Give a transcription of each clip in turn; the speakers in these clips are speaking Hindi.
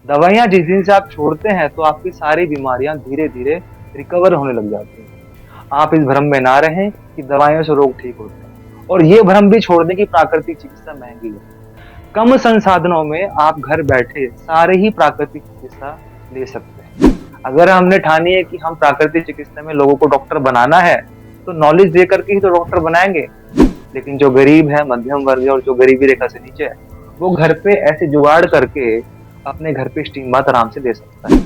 दवाइयाँ जिस दिन से आप छोड़ते हैं तो आपकी सारी बीमारियाँ धीरे-धीरे रिकवर होने लग जाती हैं। आप इस भ्रम में ना रहें कि दवाइयों से रोग ठीक होते हैं और ये भ्रम भी छोड़ दें कि प्राकृतिक चिकित्सा महँगी है। कम संसाधनों में आप घर बैठे सारे ही प्राकृतिक चिकित्सा ले सकते हैं। अगर हमने ठानी है कि हम प्राकृतिक चिकित्सा में लोगों को डॉक्टर बनाना है, तो नॉलेज दे करके ही तो डॉक्टर बनाएँगे। लेकिन जो गरीब है, मध्यम वर्ग है और जो गरीबी रेखा से नीचे है, वो घर पे ऐसे जुगाड़ करके अपने घर पे स्टीम बाथ आराम से ले सकता है।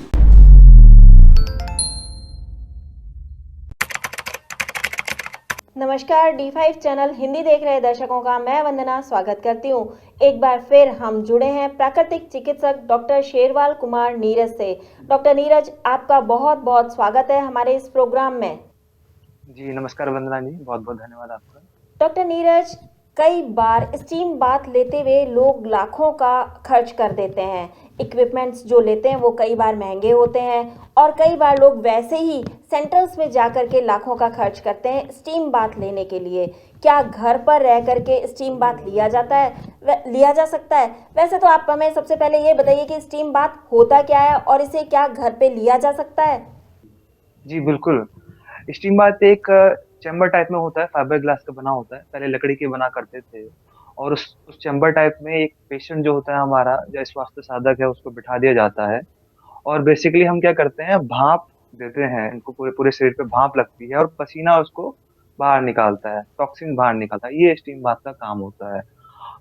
नमस्कार D5 चैनल हिंदी देख रहे दर्शकों का मैं वंदना स्वागत करती हूँ। एक बार फिर हम जुड़े हैं प्राकृतिक चिकित्सक डॉक्टर शेरवाल कुमार नीरज से। डॉक्टर नीरज, आपका बहुत बहुत स्वागत है हमारे इस प्रोग्राम में। जी, नमस्कार वंदना जी, बहुत-बहुत धन्यवाद आपका। डॉक्टर नीरज, कई बार स्टीम बाथ लेते हुए लोग लाखों का खर्च कर देते हैं। इक्विपमेंट्स जो लेते हैं वो कई बार महंगे होते हैं और कई बार लोग वैसे ही सेंटर्स में जा कर के लाखों का खर्च करते हैं स्टीम बाथ लेने के लिए। क्या घर पर रह कर के स्टीम बाथ लिया जाता है, लिया जा सकता है? वैसे तो आप हमें सबसे पहले ये बताइए कि स्टीम बाथ होता क्या है और इसे क्या घर पे लिया जा सकता है? जी, बिल्कुल। स्टीम बाथ एक चैम्बर टाइप में होता है, फाइबर ग्लास का बना होता है, पहले लकड़ी के बना करते थे और उस चैम्बर टाइप में एक पेशेंट जो होता है हमारा, जो स्वास्थ्य साधक है, उसको बिठा दिया जाता है और बेसिकली हम क्या करते हैं, भाप देते हैं, इनको पूरे पूरे शरीर पे भाप लगती है और पसीना उसको बाहर निकालता है, टॉक्सिन बाहर निकालता है, ये स्टीम बाथ का काम होता है।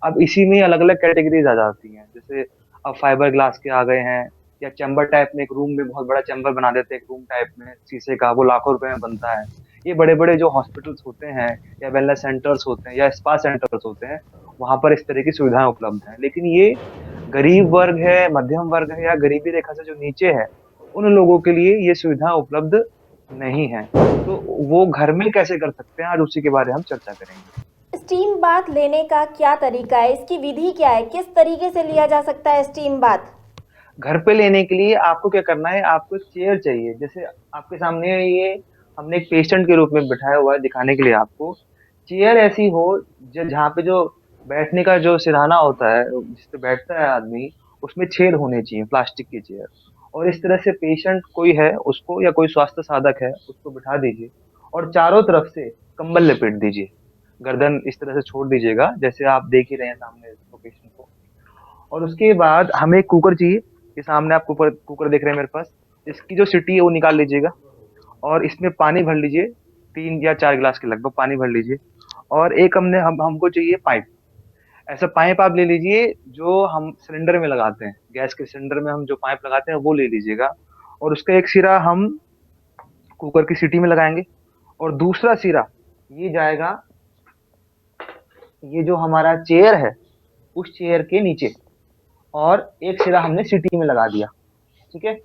अब इसी में अलग-अलग कैटेगरीज़ आ जाती हैं, जैसे अब फाइबर ग्लास के आ गए हैं या चैम्बर टाइप में एक रूम में बहुत बड़ा चैम्बर बना देते हैं, एक रूम टाइप में शीशे का, वो लाखों रुपए में बनता है। ये बड़े-बड़े जो हॉस्पिटल्स होते हैं या वेलनेस सेंटर्स होते हैं या स्पा सेंटर्स होते हैं, वहाँ पर इस तरह की सुविधाएँ उपलब्ध हैं। लेकिन ये गरीब वर्ग है, मध्यम वर्ग है या गरीबी रेखा से जो नीचे है, उन लोगों के लिए ये सुविधा उपलब्ध नहीं है। तो वो घर में कैसे कर सकते हैं, आज उसी के बारे में हम चर्चा करेंगे। स्टीम बाथ लेने का क्या तरीका है? इसकी विधि क्या है? किस तरीके से लिया जा सकता है स्टीम बाथ? घर पे लेने के लिए आपको क्या करना है, आपको एक चेयर चाहिए। जैसे आपके सामने ये हमने एक पेशेंट के रूप में बिठाया हुआ है दिखाने के लिए आपको। चेयर ऐसी हो ज जहाँ पे जो बैठने का जो सिरहाना होता है, जिस पे बैठता है आदमी, उसमें छेद होने चाहिए, प्लास्टिक की चेयर। और इस तरह से पेशेंट कोई है, उसको या कोई स्वास्थ्य साधक है, उसको बिठा दीजिए और चारों तरफ से कंबल लपेट दीजिए। गर्दन इस तरह से छोड़ दीजिएगा, जैसे आप देख ही रहे हैं सामने इसको पेशेंट को। और उसके बाद हमें एक कुकर चाहिए। ये सामने आप कुकर कुकर देख रहे हैं मेरे पास। इसकी जो सीटी है वो निकाल लीजिएगा और इसमें पानी भर लीजिए, 3 या 4 गिलास के लगभग पानी भर लीजिए और एक हमको चाहिए पाइप। ऐसा पाइप आप ले लीजिए जो हम सिलेंडर में लगाते हैं, गैस के सिलेंडर में हम जो पाइप लगाते हैं वो ले लीजिएगा और उसका एक सिरा हम कुकर की सीटी में लगाएँगे और दूसरा सिरा ये जाएगा, ये जो हमारा चेयर है, उस चेयर के नीचे और एक सिरा हमने सीटी में लगा दिया। ठीक है?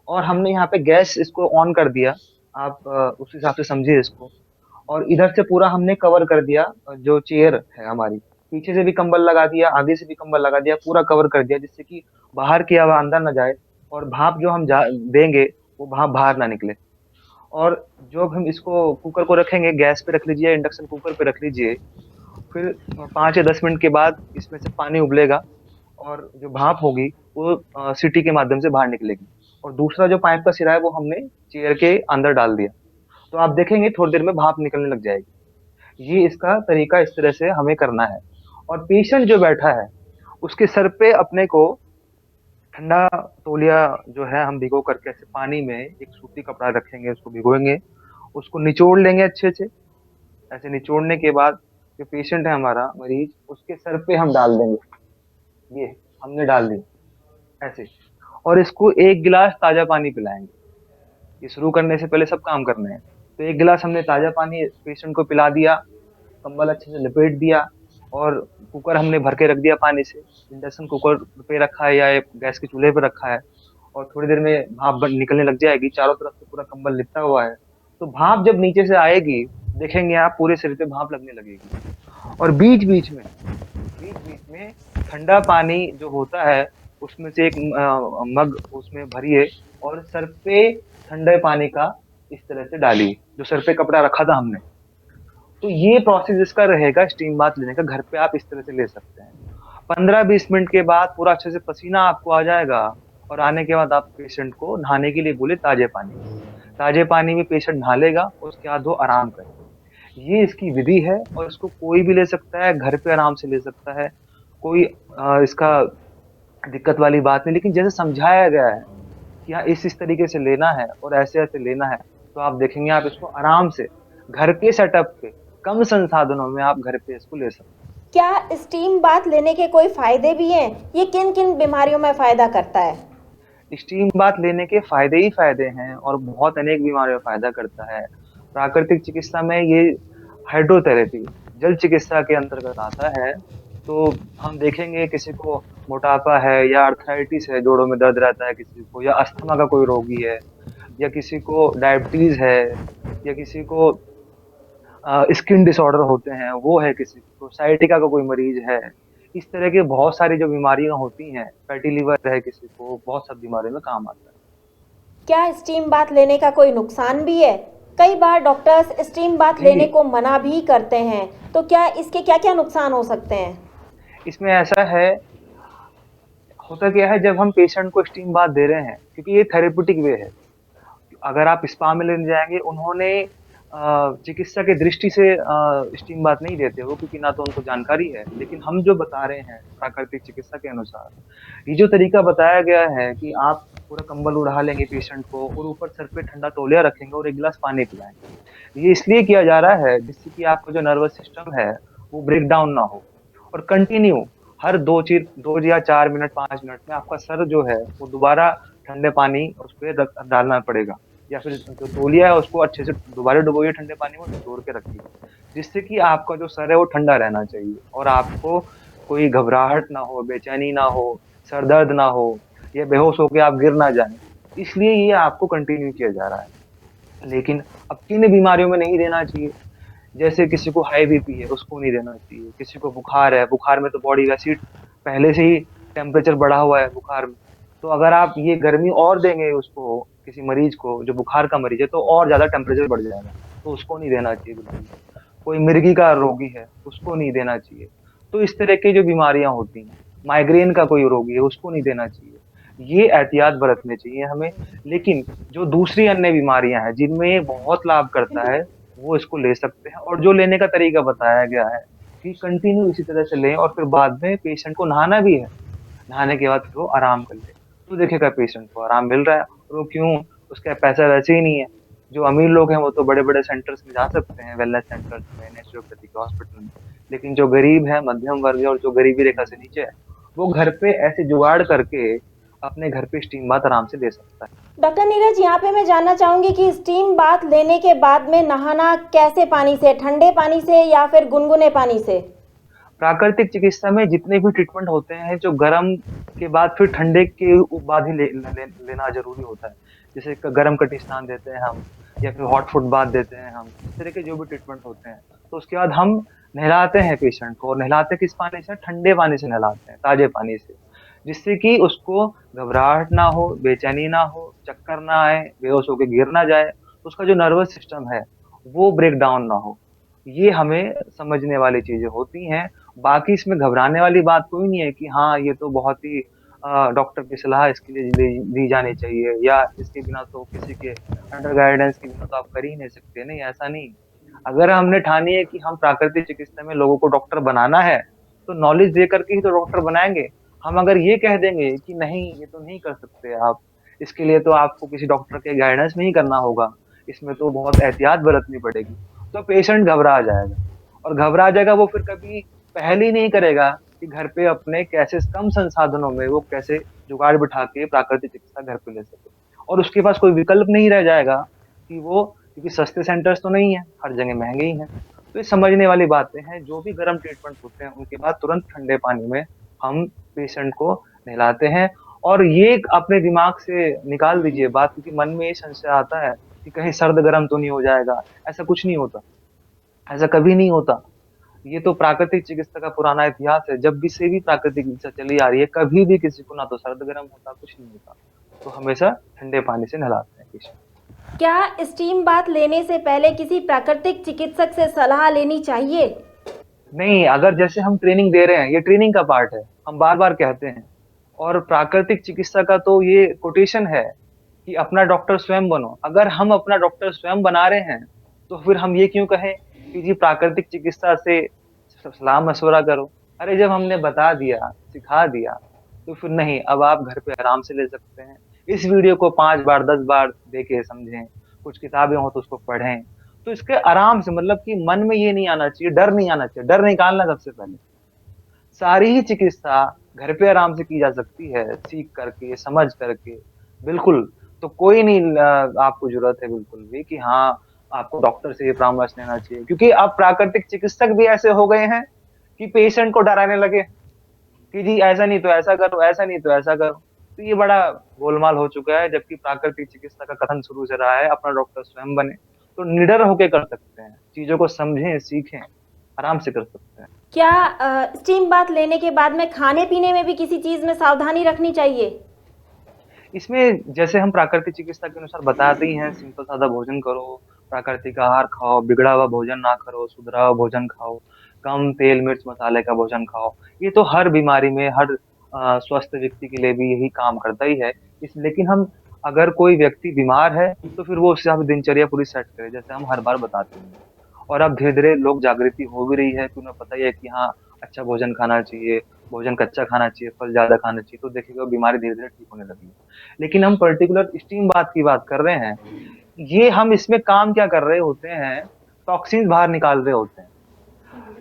और हमने यहाँ पे गैस इसको ऑन कर दिया। आप उस हिसाब से समझिए इसको। और इधर से पूरा हमने कवर कर दिया जो चेयर है हमारी। पीछे से भी कंबल लगा दिया, आगे से भी कंबल लगा दिया, पूरा कवर कर दिया जिससे कि बाहर की हवा अंदर ना जाए और भाप जो हम देंगे, वो भाप बाहर ना निकले। और जब हम इसको कुकर को रखेंगे, गैस पे रख लीजिए, इंडक्शन कुकर पे रख लीजिए। फिर 5 या 10 मिनट के बाद इसमें से पानी उबलेगा और जो भाप होगी वो सीटी के माध्यम से बाहर निकलेगी और दूसरा जो पाइप का सिरा है वो हमने चेयर के अंदर डाल दिया। तो आप देखेंगे थोड़ी देर में भाप निकलने लग जाएगी। ये इसका तरीका इस तरह से हमें करना है। और पेशेंट जो बैठा है, उसके सर पे अपने को ठंडा तौलिया जो है हम भिगो करके ऐसे पानी में एक सूती कपड़ा रखेंगे, उसको भिगोएँगे, उसको निचोड़ लेंगे अच्छे से। ऐसे निचोड़ने के बाद जो पेशेंट है हमारा मरीज़, उसके सर पे हम डाल देंगे। ये हमने डाल दी ऐसे और इसको 1 गिलास ताज़ा पानी पिलाएँगे। ये शुरू करने से पहले सब काम करने हैं। तो 1 गिलास हमने ताज़ा पानी पेशेंट को पिला दिया, कंबल अच्छे से लपेट दिया और कुकर हमने भर के रख दिया पानी से। इंडक्शन कुकर पे रखा है या गैस के चूल्हे पे रखा है और थोड़ी देर में भाप निकलने लग जाएगी, चारों तरफ से पूरा कंबल लिपटा हुआ है। तो भाप जब नीचे से आएगी, देखेंगे आप पूरे शरीर पे भाप लगने लगेगी और बीच-बीच में ठंडा पानी जो होता है, उसमें से एक मग उसमें भरिए और सर पे ठंडे पानी का इस तरह से डालिए, जो सर पे कपड़ा रखा था हमने। तो ये प्रोसेस इसका रहेगा स्टीम बाथ लेने का, घर पे आप इस तरह से ले सकते हैं। 15-20 मिनट के बाद पूरा अच्छे से पसीना आपको आ जाएगा और आने के बाद आप पेशेंट को नहाने के लिए बोले ताजे पानी में। ताजे पानी में पेशेंट नहा लेगा, उसके बाद वो आराम करेगा। ये इसकी विधि है और इसको कोई भी ले सकता है, घर पे आराम से ले सकता है। कोई इसका दिक्कत वाली बात नहीं। लेकिन जैसे समझाया गया है कि हाँ इस तरीके से लेना है और ऐसे-ऐसे लेना है, तो आप देखेंगे आप इसको आराम से घर के सेटअप पे, कम संसाधनों में आप घर पे इसको ले सकते हैं। क्या स्टीम बाथ लेने के कोई फायदे भी हैं? ये किन किन बीमारियों में फायदा करता है? स्टीम बाथ लेने के फायदे ही फायदे हैं और बहुत अनेक बीमारियों में फायदा करता है। प्राकृतिक चिकित्सा में ये हाइड्रोथेरेपी जल चिकित्सा के अंतर्गत आता है। तो हम देखेंगे किसी को मोटापा है या अर्थराइटिस है, जोड़ों में दर्द रहता है किसी को, या अस्थमा का कोई रोगी है, या किसी को डायबिटीज है, या किसी को स्किन डिसऑर्डर होते हैं वो है, किसी को साइटिका का कोई मरीज है। इस तरह के बहुत सारी जो बीमारियां होती हैं, फैटी लिवर है किसी को, बहुत सब बीमारियों में काम आता है। क्या स्टीम बाथ लेने का कोई नुकसान भी है? कई बार डॉक्टर्स स्टीम बाथ जी, लेने को मना भी करते हैं, तो क्या इसके क्या-क्या नुकसान हो सकते हैं? इसमें ऐसा है, होता क्या है जब हम पेशेंट को स्टीम बाथ दे रहे हैं, क्योंकि ये थेरेप्यूटिक वे है। अगर आप स्पा में लेने जाएँगे, उन्होंने चिकित्सा की दृष्टि से स्टीम बाथ नहीं देते वो, क्योंकि ना तो उनको जानकारी है। लेकिन हम जो बता रहे हैं प्राकृतिक चिकित्सा के अनुसार, ये जो तरीका बताया गया है कि आप पूरा कंबल उड़ा लेंगे पेशेंट को और ऊपर सर पे ठंडा तौलिया रखेंगे और 1 गिलास पानी पिलाएँगे। ये इसलिए किया जा रहा है जिससे कि आपका जो नर्वस सिस्टम है, वो ब्रेक डाउन ना हो। और कंटिन्यू हर 2 या 4 मिनट, 5 मिनट में आपका सर जो है, वो दोबारा ठंडे पानी उस पे रख डालना पड़ेगा, या फिर जो तौलिया है उसको अच्छे से दोबारा डुबोइए ठंडे पानी में, निचोड़ के रखिए। जिससे कि आपका जो सर है वो ठंडा रहना चाहिए और आपको कोई घबराहट ना हो, बेचैनी ना हो, सर दर्द ना हो, या बेहोश होके आप गिर ना जाएँ। इसलिए ये आपको कंटिन्यू किया जा रहा है। लेकिन अब किन बीमारियों में नहीं देना चाहिए, जैसे किसी को हाई बीपी है, उसको नहीं देना चाहिए। किसी को बुखार है, बुखार में तो बॉडी वैसे ही पहले से ही टेम्परेचर बढ़ा हुआ है बुखार में। तो अगर आप ये गर्मी और देंगे उसको, किसी मरीज को जो बुखार का मरीज है, तो और ज़्यादा टेम्परेचर बढ़ जाएगा, तो उसको नहीं देना चाहिए बिल्कुल। कोई मिर्गी का रोगी है, उसको नहीं देना चाहिए। तो इस तरह की जो बीमारियाँ होती हैं, माइग्रेन का कोई रोगी है, उसको नहीं देना चाहिए। ये एहतियात बरतने चाहिए हमें। लेकिन जो दूसरी अन्य बीमारियाँ हैं, जिनमें ये बहुत लाभ करता है, वो इसको ले सकते हैं। और जो लेने का तरीका बताया गया है कि कंटिन्यू इसी तरह से लें और फिर बाद में पेशेंट को नहाना भी है। नहाने के बाद फिर वो आराम कर ले। तो देखिएगा पेशेंट को आराम मिल रहा है, और वो क्यों, उसका पैसा वैसे ही नहीं है। जो अमीर लोग हैं वो तो बड़े-बड़े सेंटर्स में जा सकते हैं, वेलनेस सेंटर्स में, नेचुरोपैथी के हॉस्पिटल में। लेकिन जो गरीब है, मध्यम वर्ग है और जो गरीबी रेखा से नीचे है, वो घर पे ऐसे जुगाड़ करके अपने घर पे स्टीम बाथ आराम से ले सकता है। डॉक्टर नीरज, यहाँ पे मैं जानना चाहूंगी कि स्टीम बाथ लेने के बाद में नहाना कैसे पानी से, ठंडे पानी से या फिर गुनगुने पानी से? प्राकृतिक चिकित्सा में जितने भी ट्रीटमेंट होते हैं, जो गर्म के बाद फिर ठंडे के बाद ही लेना ज़रूरी होता है। जैसे क गरम कटी स्नान देते हैं हम, या फिर हॉट फुट बाथ देते हैं हम, इस तरह के जो भी ट्रीटमेंट होते हैं, तो उसके बाद हम नहलाते हैं पेशेंट को। और नहलाते किस पानी से? ठंडे पानी से नहलाते हैं, ताज़े पानी से। जिससे कि उसको घबराहट ना हो, बेचैनी ना हो, चक्कर ना आए, बेहोश होके गिर ना जाए, उसका जो नर्वस सिस्टम है, वो ब्रेक डाउन ना हो। ये हमें समझने वाली चीज़ें होती हैं। बाकी इसमें घबराने वाली बात कोई नहीं है कि हाँ, ये तो बहुत ही डॉक्टर की सलाह इसके लिए दी जानी चाहिए, या इसके बिना तो किसी के अंडर गाइडेंस के बिना तो आप कर ही नहीं सकते। नहीं, ऐसा नहीं। अगर हमने ठानी है कि हम प्राकृतिक चिकित्सा में लोगों को डॉक्टर बनाना है, तो नॉलेज दे करके ही तो डॉक्टर बनाएँगे। हम अगर ये कह देंगे कि नहीं, ये तो नहीं कर सकते आप, इसके लिए तो आपको किसी डॉक्टर के गाइडेंस में ही करना होगा, इसमें तो बहुत एहतियात बरतनी पड़ेगी, तो पेशेंट घबरा जाएगा। और घबरा जाएगा, वो फिर कभी पहल ही नहीं करेगा कि घर पे अपने कैसे कम संसाधनों में वो कैसे जुगाड़ बिठा के प्राकृतिक चिकित्सा घर पे ले सके। और उसके पास कोई विकल्प नहीं रह जाएगा कि वो, क्योंकि सस्ते सेंटर्स तो नहीं है, हर जगह महँगे ही हैं। तो ये समझने वाली बातें हैं। जो भी गरम ट्रीटमेंट होते हैं, उनके बाद तुरंत ठंडे पानी में हम पेशेंट को नहलाते हैं। और ये अपने दिमाग से निकाल दीजिए बात, क्योंकि मन में ये संशय आता है कि कहीं सर्द गरम तो नहीं हो जाएगा। ऐसा कुछ नहीं होता, ऐसा कभी नहीं होता। ये तो प्राकृतिक चिकित्सा का पुराना इतिहास है। जब भी से भी प्राकृतिक चिकित्सा चली आ रही है, कभी भी किसी को ना तो सर्द गरम होता, कुछ नहीं होता। तो हमेशा ठंडे पानी से नहलाते हैं पेशेंट। क्या स्टीम बाथ लेने से पहले किसी प्राकृतिक चिकित्सक से सलाह लेनी चाहिए? नहीं, अगर जैसे हम ट्रेनिंग दे रहे हैं, ये ट्रेनिंग का पार्ट है, हम बार-बार कहते हैं और प्राकृतिक चिकित्सा का तो ये कोटेशन है कि अपना डॉक्टर स्वयं बनो। अगर हम अपना डॉक्टर स्वयं बना रहे हैं, तो फिर हम ये क्यों कहें कि जी प्राकृतिक चिकित्सा से सलाह मशवरा करो। अरे जब हमने बता दिया, सिखा दिया, तो फिर नहीं, अब आप घर पे आराम से ले सकते हैं। इस वीडियो को 5 बार 10 बार देखे समझें, कुछ किताबें हो तो उसको पढ़ें। तो इसके आराम से, मतलब कि मन में ये नहीं आना चाहिए, डर नहीं आना चाहिए, डर निकालना सबसे पहले। सारी ही चिकित्सा घर पे आराम से की जा सकती है, सीख करके, समझ करके। बिल्कुल। तो कोई नहीं, आपको जरूरत है बिल्कुल भी कि हाँ, आपको डॉक्टर से ये परामर्श लेना चाहिए, क्योंकि अब प्राकृतिक चिकित्सक भी ऐसे हो गए हैं कि पेशेंट को डराने लगे कि जी ऐसा नहीं तो ऐसा करो, ऐसा नहीं तो ऐसा करो। तो ये बड़ा गोलमाल हो चुका है, जबकि प्राकृतिक चिकित्सा का कथन शुरू से रहा है अपना डॉक्टर स्वयं बने। तो निडर होके कर सकते हैं, चीजों को समझें, सीखें, आराम से कर सकते हैं। क्या स्टीम बाथ लेने के बाद में खाने पीने में भी किसी चीज़ में सावधानी रखनी चाहिए? इसमें जैसे हम प्राकृतिक चिकित्सा के अनुसार बताते ही हैं, सिंपल सादा भोजन करो, प्राकृतिक आहार खाओ, बिगड़ा हुआ भोजन ना करो, सुधरा हुआ भोजन खाओ, कम तेल मिर्च मसाले का भोजन खाओ। ये तो हर बीमारी में, हर स्वस्थ व्यक्ति के लिए भी यही काम करता ही है। इस लेकिन हम, अगर कोई व्यक्ति बीमार है, तो फिर वो उस हिसाब से दिनचर्या पूरी सेट करे, जैसे हम हर बार बताते हैं। और अब धीरे धीरे लोग जागृति हो भी रही है कि उन्हें पता ही है कि हाँ, अच्छा भोजन खाना चाहिए, भोजन कच्चा खाना चाहिए, फल ज्यादा खाना चाहिए, तो देखिएगा बीमारी धीरे धीरे ठीक होने लगी है। लेकिन हम पर्टिकुलर स्टीम बात की बात कर रहे हैं, ये हम इसमें काम क्या कर रहे होते हैं, टॉक्सिन्स बाहर निकाल रहे होते हैं।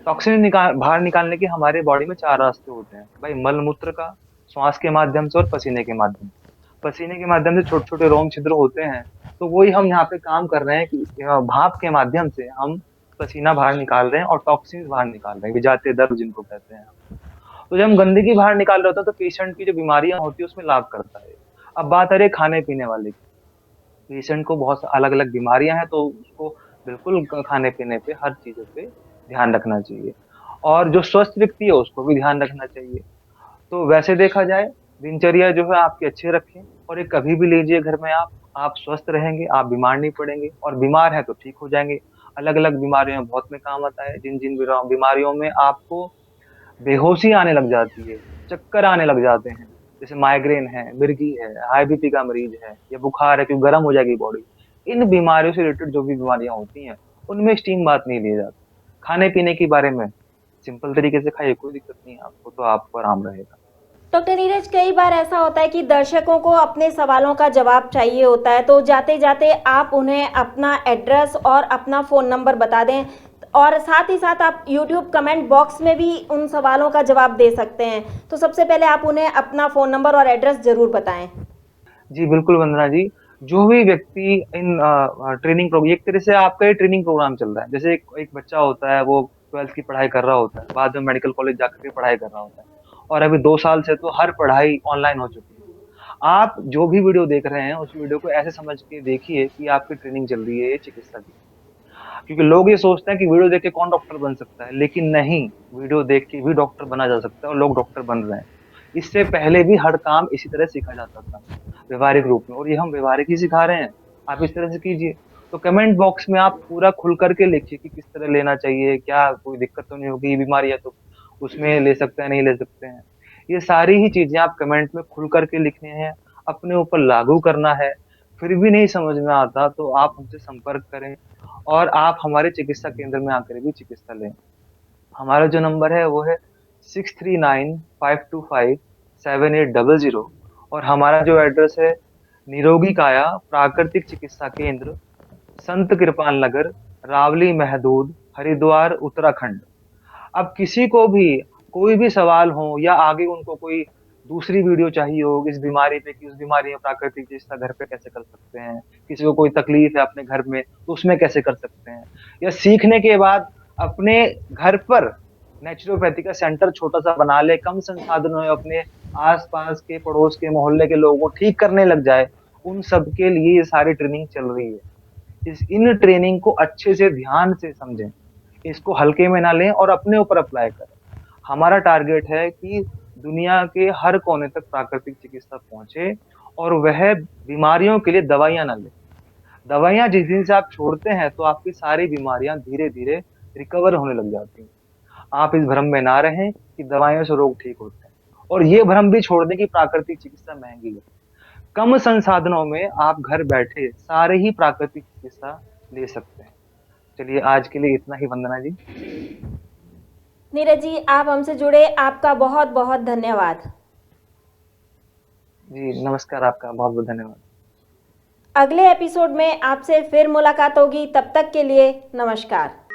बाहर निकालने के हमारे बॉडी में 4 रास्ते होते हैं भाई, मल मूत्र का, श्वास के माध्यम से और पसीने के माध्यम से। पसीने के माध्यम से छोटे छोटे रोम छिद्र होते हैं, तो वही हम यहाँ पे काम कर रहे हैं कि भाप के माध्यम से हम पसीना बाहर निकाल रहे हैं और टॉक्सिन्स बाहर निकाल रहे हैं, विजातीय द्रव जिनको कहते हैं। तो जब हम गंदगी बाहर निकाल रहे होते हैं, तो पेशेंट की जो बीमारियां होती है उसमें लाभ करता है। अब बात आ रही है खाने पीने वाले की। पेशेंट को बहुत अलग अलग बीमारियां हैं, तो उसको बिल्कुल खाने पीने पे, हर चीजों पे ध्यान रखना चाहिए। और जो स्वस्थ व्यक्ति है उसको भी ध्यान रखना चाहिए। तो वैसे देखा जाए, दिनचर्या जो है आपकी अच्छी रखें, और ये कभी भी लीजिए घर में आप स्वस्थ रहेंगे, आप बीमार नहीं पड़ेंगे, और बीमार है तो ठीक हो जाएंगे। अलग अलग बीमारियों में बहुत में काम आता है। जिन जिन बीमारियों में आपको बेहोशी आने लग जाती है, चक्कर आने लग जाते हैं, जैसे माइग्रेन है, मिर्गी है, हाई बीपी का मरीज है, या बुखार है क्योंकि गर्म हो जाएगी बॉडी, इन बीमारियों से रिलेटेड जो भी बीमारियां होती हैं, उनमें स्टीम बात नहीं ली जाती। खाने पीने के बारे में सिंपल तरीके से खाइए, कोई दिक्कत नहीं है आपको, तो आपको आराम रहेगा। डॉक्टर नीरज, कई बार ऐसा होता है कि दर्शकों को अपने सवालों का जवाब चाहिए होता है, तो जाते जाते आप उन्हें अपना एड्रेस और अपना फ़ोन नंबर बता दें, और साथ ही साथ आप यूट्यूब कमेंट बॉक्स में भी उन सवालों का जवाब दे सकते हैं। तो सबसे पहले आप उन्हें अपना फ़ोन नंबर और एड्रेस ज़रूर बताएं। जी बिल्कुल वंदना जी। जो भी व्यक्ति इन ट्रेनिंग प्रोग्राम, एक तरह से आपका ये ट्रेनिंग प्रोग्राम चल रहा है। जैसे एक बच्चा होता है, वो 12th की पढ़ाई कर रहा होता है, बाद में मेडिकल कॉलेज जाकर के पढ़ाई कर रहा होता है, और अभी 2 साल से तो हर पढ़ाई ऑनलाइन हो चुकी है। आप जो भी वीडियो देख रहे हैं, उस वीडियो को ऐसे समझ के देखिए कि आपकी ट्रेनिंग चल रही है ये चिकित्सा की। क्योंकि लोग ये सोचते हैं कि वीडियो देख के कौन डॉक्टर बन सकता है, लेकिन नहीं, वीडियो देख के भी डॉक्टर बना जा सकता है, और लोग डॉक्टर बन रहे हैं। इससे पहले भी हर काम इसी तरह सीखा जाता था, व्यवहारिक रूप में, और ये हम व्यवहारिक ही सिखा रहे हैं। आप इस तरह से कीजिए। तो कमेंट बॉक्स में आप पूरा खुल करके लिखिए कि किस तरह लेना चाहिए, क्या कोई दिक्कत तो नहीं होगी, बीमारी है तो उसमें ले सकते हैं, नहीं ले सकते हैं। ये सारी ही चीजें आप कमेंट में खुल करके लिखनी है, अपने ऊपर लागू करना है। फिर भी नहीं समझ में आता तो आप हमसे संपर्क करें, और आप हमारे चिकित्सा केंद्र में आकर भी चिकित्सा लें। हमारा जो नंबर है वो है 6395257800। और हमारा जो एड्रेस है, निरोगी काया प्राकृतिक चिकित्सा केंद्र, संत कृपाल नगर, रावली महदूद, हरिद्वार, उत्तराखंड। अब किसी को भी कोई भी सवाल हो, या आगे उनको कोई दूसरी वीडियो चाहिए हो इस बीमारी पे कि उस बीमारी में प्राकृतिक चिकित्सा घर पे कैसे कर सकते हैं, किसी को कोई तकलीफ है अपने घर में तो उसमें कैसे कर सकते हैं, या सीखने के बाद अपने घर पर नेचुरोपैथी का सेंटर छोटा सा बना ले, कम संसाधनों में अपने आसपास के, पड़ोस के, मोहल्ले के लोगों को ठीक करने लग जाए, उन सब के लिए ये सारी ट्रेनिंग चल रही है। इन ट्रेनिंग को अच्छे से ध्यान से समझें, इसको हल्के में ना लें और अपने ऊपर अप्लाई करें। हमारा टारगेट है कि दुनिया के हर कोने तक प्राकृतिक चिकित्सा पहुंचे, और वह बीमारियों के लिए दवाइयां ना ले। दवाइयां जिस दिन से आप छोड़ते हैं, तो आपकी सारी बीमारियां धीरे धीरे रिकवर होने लग जाती हैं। आप इस भ्रम में ना रहें कि दवाइयों से रोग ठीक होते हैं। और ये भ्रम भी छोड़ दें कि प्राकृतिक चिकित्सा महंगी है। कम संसाधनों में आप घर बैठे सारे ही प्राकृतिक चिकित्सा ले सकते हैं। चलिए आज के लिए इतना ही, वंदना जी। नीरज जी, आप हमसे जुड़े, आपका बहुत बहुत धन्यवाद। जी नमस्कार, आपका बहुत बहुत धन्यवाद। अगले एपिसोड में आपसे फिर मुलाकात होगी, तब तक के लिए नमस्कार।